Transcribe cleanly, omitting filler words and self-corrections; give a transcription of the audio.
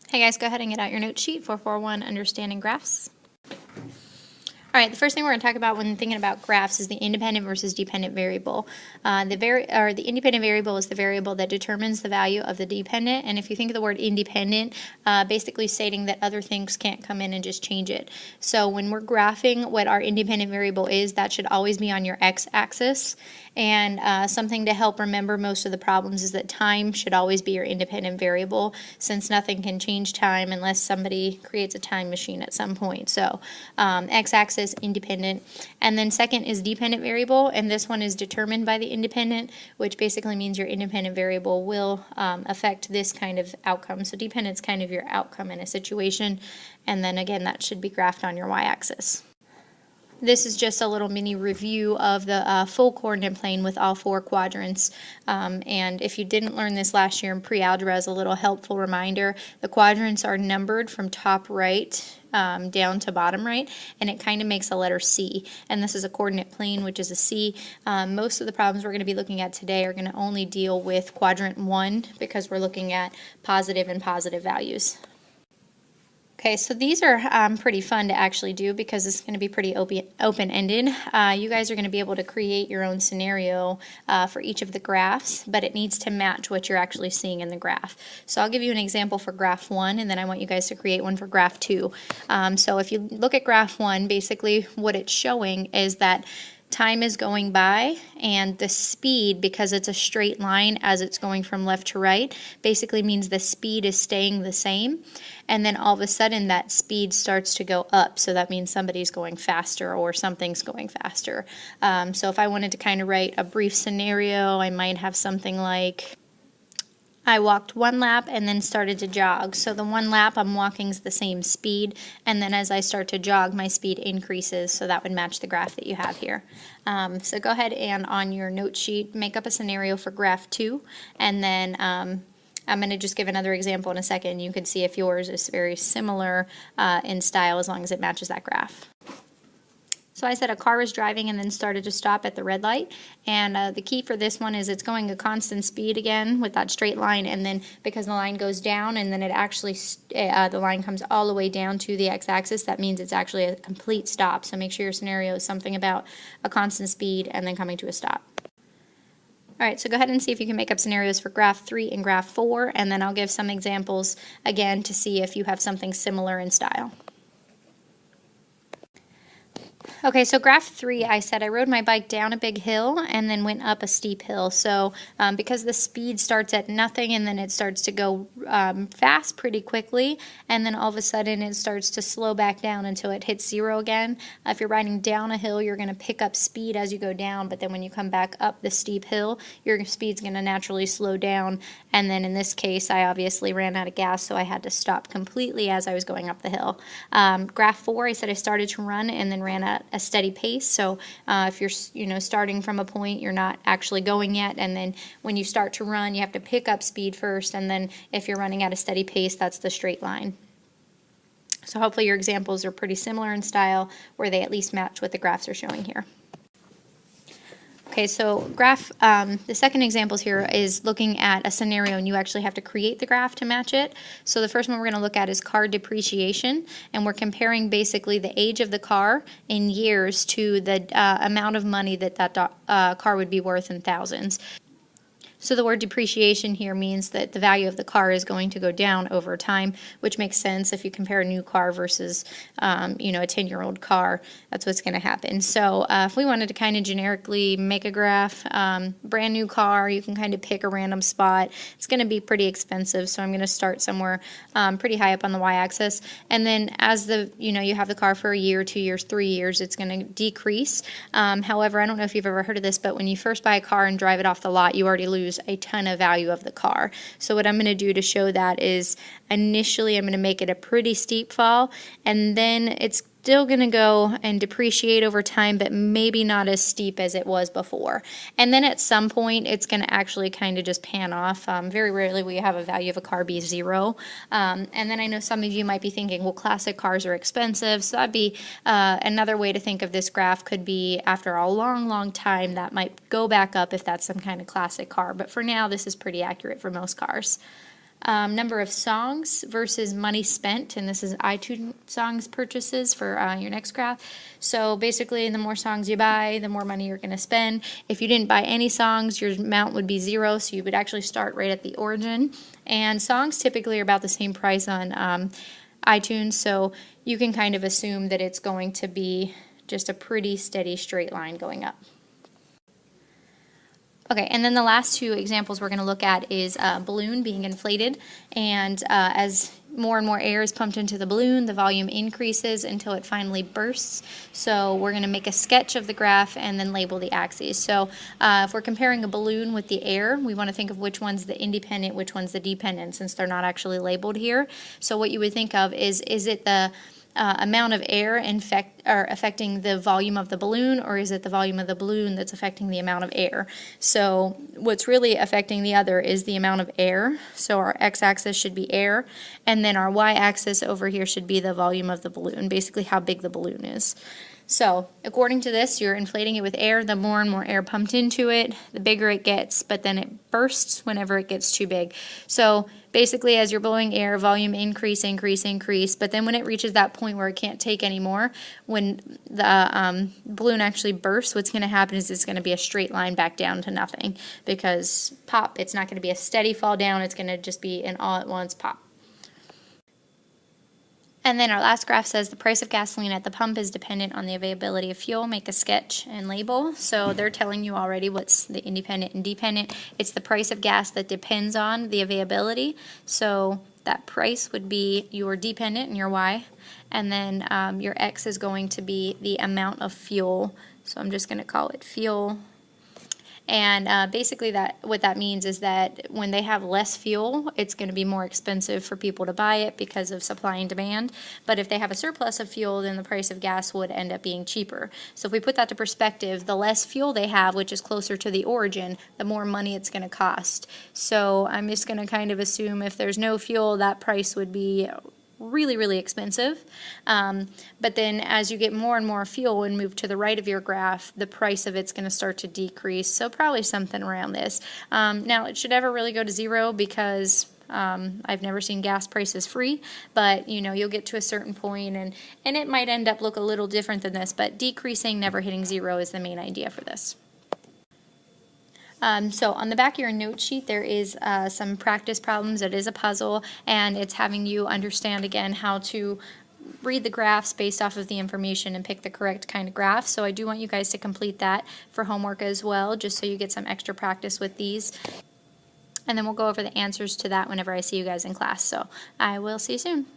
Hey guys, go ahead and get out your note sheet for 4.1 Understanding Graphs. All right, the first thing we're going to talk about when thinking about graphs is the independent versus dependent variable. The independent variable is the variable that determines the value of the dependent, and if you think of the word independent, basically stating that other things can't come in and just change it. So when we're graphing what our independent variable is, that should always be on your x-axis. And something to help remember most of the problems is that time should always be your independent variable, since nothing can change time unless somebody creates a time machine at some point. So x-axis, independent. And then second is dependent variable, and this one is determined by the independent, which basically means your independent variable will affect this kind of outcome. So dependent is kind of your outcome in a situation, and then again that should be graphed on your y-axis. This is just a little mini review of the full coordinate plane with all four quadrants. And if you didn't learn this last year in pre-algebra, as a little helpful reminder, the quadrants are numbered from top right down to bottom right, and it kind of makes a letter C. And this is a coordinate plane, which is a C. Most of the problems we're going to be looking at today are going to only deal with quadrant 1 because we're looking at positive and positive values. Okay, so these are pretty fun to actually do because it's going to be pretty open-ended. You guys are going to be able to create your own scenario for each of the graphs, but it needs to match what you're actually seeing in the graph. So I'll give you an example for graph 1, and then I want you guys to create one for graph 2. So if you look at graph 1, basically what it's showing is that time is going by, and the speed, because it's a straight line as it's going from left to right, basically means the speed is staying the same, and then all of a sudden that speed starts to go up, so that means somebody's going faster or something's going faster. So if I wanted to kind of write a brief scenario, I might have something like, I walked 1 lap and then started to jog. So the 1 lap I'm walking is the same speed, and then as I start to jog, my speed increases, so that would match the graph that you have here. So go ahead and on your note sheet, make up a scenario for graph 2, and then I'm going to just give another example in a second. You can see if yours is very similar in style as long as it matches that graph. So I said a car was driving and then started to stop at the red light, and the key for this one is it's going a constant speed again with that straight line, and then because the line goes down and then it actually the line comes all the way down to the x-axis, that means it's actually a complete stop. So make sure your scenario is something about a constant speed and then coming to a stop. Alright, so go ahead and see if you can make up scenarios for graph 3 and graph 4, and then I'll give some examples again to see if you have something similar in style. Okay, so graph 3, I said I rode my bike down a big hill and then went up a steep hill. So because the speed starts at nothing and then it starts to go fast pretty quickly, and then all of a sudden it starts to slow back down until it hits 0 again. If you're riding down a hill, you're going to pick up speed as you go down, but then when you come back up the steep hill, your speed's going to naturally slow down. And then in this case, I obviously ran out of gas, so I had to stop completely as I was going up the hill. Graph 4, I said I started to run and then ran at a steady pace. So if you're starting from a point, you're not actually going yet, and then when you start to run, you have to pick up speed first, and then if you're running at a steady pace, that's the straight line. So hopefully your examples are pretty similar in style, where they at least match what the graphs are showing here. Okay, so the second example here is looking at a scenario, and you actually have to create the graph to match it. So the first one we're going to look at is car depreciation, and we're comparing basically the age of the car in years to the amount of money that car would be worth in thousands. So the word depreciation here means that the value of the car is going to go down over time, which makes sense if you compare a new car versus, a 10-year-old car. That's what's going to happen. So if we wanted to kind of generically make a graph, brand new car, you can kind of pick a random spot. It's going to be pretty expensive, so I'm going to start somewhere pretty high up on the y-axis. And then as you have the car for a year, 2 years, 3 years, it's going to decrease. However, I don't know if you've ever heard of this, but when you first buy a car and drive it off the lot, you already lose a ton of value of the car. So what I'm going to do to show that is initially I'm going to make it a pretty steep fall, and then it's still going to go and depreciate over time, but maybe not as steep as it was before. And then at some point, it's going to actually kind of just pan off. Very rarely will you have a value of a car be 0. And then I know some of you might be thinking, well, classic cars are expensive. So that'd be another way to think of this graph could be after a long, long time, that might go back up if that's some kind of classic car. But for now, this is pretty accurate for most cars. Number of songs versus money spent, and this is iTunes songs purchases for your next graph. So basically, the more songs you buy, the more money you're going to spend. If you didn't buy any songs, your amount would be 0, so you would actually start right at the origin. And songs typically are about the same price on iTunes, so you can kind of assume that it's going to be just a pretty steady straight line going up. Okay, and then the last two examples we're going to look at is a balloon being inflated, and as more and more air is pumped into the balloon, the volume increases until it finally bursts. So we're going to make a sketch of the graph and then label the axes. So if we're comparing a balloon with the air, we want to think of which one's the independent, which one's the dependent, since they're not actually labeled here. So what you would think of is it the amount of air affecting the volume of the balloon, or is it the volume of the balloon that's affecting the amount of air? So what's really affecting the other is the amount of air. So our x-axis should be air, and then our y-axis over here should be the volume of the balloon, basically how big the balloon is. So according to this, you're inflating it with air. The more and more air pumped into it, the bigger it gets, but then it bursts whenever it gets too big. So basically, as you're blowing air, volume increase, but then when it reaches that point where it can't take anymore, when the balloon actually bursts, what's going to happen is it's going to be a straight line back down to nothing, because pop, it's not going to be a steady fall down, it's going to just be an all at once pop. And then our last graph says the price of gasoline at the pump is dependent on the availability of fuel. Make a sketch and label. So they're telling you already what's the independent and dependent. It's the price of gas that depends on the availability. So that price would be your dependent and your Y. And then your X is going to be the amount of fuel. So I'm just going to call it fuel. And basically what that means is that when they have less fuel, it's going to be more expensive for people to buy it because of supply and demand. But if they have a surplus of fuel, then the price of gas would end up being cheaper. So if we put that to perspective, the less fuel they have, which is closer to the origin, the more money it's going to cost. So I'm just going to kind of assume if there's no fuel, that price would be really, really expensive. But then as you get more and more fuel and move to the right of your graph, the price of it's going to start to decrease. So probably something around this. Now, it should never really go to 0 because I've never seen gas prices free, but you'll get to a certain point and it might end up look a little different than this, but decreasing, never hitting 0 is the main idea for this. So on the back of your note sheet, there is some practice problems. It is a puzzle, and it's having you understand again how to read the graphs based off of the information and pick the correct kind of graph. So I do want you guys to complete that for homework as well, just so you get some extra practice with these. And then we'll go over the answers to that whenever I see you guys in class. So I will see you soon.